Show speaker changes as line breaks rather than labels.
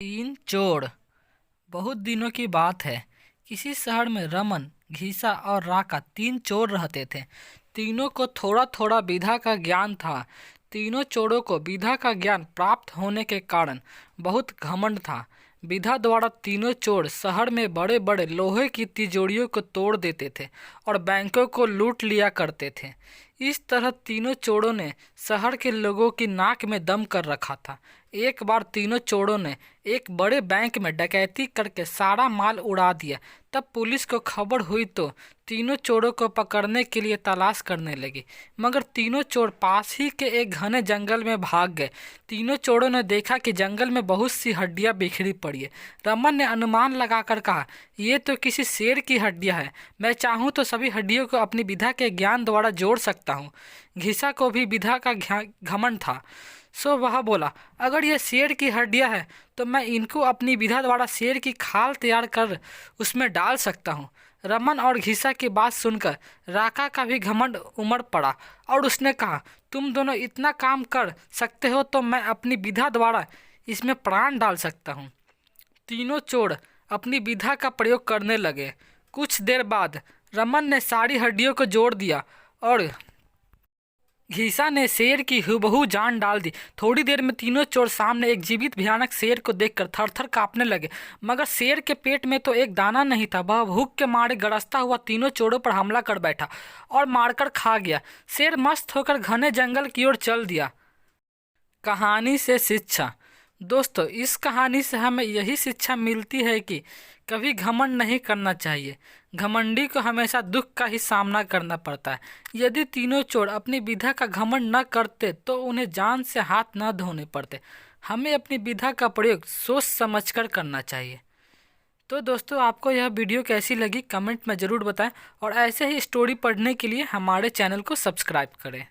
तीन चोर। बहुत दिनों की बात है। किसी शहर में रमन, घीसा और राका तीन चोर रहते थे। तीनों को थोड़ा थोड़ा विधा का ज्ञान था। तीनों चोरों को विधा का ज्ञान प्राप्त होने के कारण बहुत घमंड था। विधा द्वारा तीनों चोर शहर में बड़े बड़े लोहे की तिजोरियों को तोड़ देते थे और बैंकों को लूट लिया करते थे। इस तरह तीनों चोरों ने शहर के लोगों की नाक में दम कर रखा था। एक बार तीनों चोरों ने एक बड़े बैंक में डकैती करके सारा माल उड़ा दिया। तब पुलिस को खबर हुई तो तीनों चोरों को पकड़ने के लिए तलाश करने लगी, मगर तीनों चोर पास ही के एक घने जंगल में भाग गए। तीनों चोरों ने देखा कि जंगल में बहुत सी हड्डियां बिखरी पड़ी है। रमन ने अनुमान लगाकर कहा, ये तो किसी शेर की हड्डियां है। मैं चाहूँ तो सभी हड्डियों को अपनी विधा के ज्ञान द्वारा जोड़ सकता हूँ। घिसा को भी विधा का घमंड था, सो वह बोला, अगर ये शेर की हड्डियां है तो मैं इनको अपनी विधा द्वारा शेर की खाल तैयार कर उसमें डाल सकता हूँ। रमन और घिसा की बात सुनकर राका का भी घमंड उमड़ पड़ा और उसने कहा, तुम दोनों इतना काम कर सकते हो तो मैं अपनी विधा द्वारा इसमें प्राण डाल सकता हूँ। तीनों चोर अपनी विधा का प्रयोग करने लगे। कुछ देर बाद रमन ने सारी हड्डियों को जोड़ दिया और घीसा ने शेर की हूबहू जान डाल दी। थोड़ी देर में तीनों चोर सामने एक जीवित भयानक शेर को देखकर थर-थर कांपने लगे, मगर शेर के पेट में तो एक दाना नहीं था। वह भूख के मारे गरजता हुआ तीनों चोरों पर हमला कर बैठा और मारकर खा गया। शेर मस्त होकर घने जंगल की ओर चल दिया। कहानी से शिक्षा। दोस्तों, इस कहानी से हमें यही शिक्षा मिलती है कि कभी घमंड नहीं करना चाहिए। घमंडी को हमेशा दुख का ही सामना करना पड़ता है। यदि तीनों चोर अपनी विधा का घमंड न करते तो उन्हें जान से हाथ न धोने पड़ते। हमें अपनी विधा का प्रयोग सोच समझकर करना चाहिए। तो दोस्तों, आपको यह वीडियो कैसी लगी कमेंट में ज़रूर बताएं और ऐसे ही स्टोरी पढ़ने के लिए हमारे चैनल को सब्सक्राइब करें।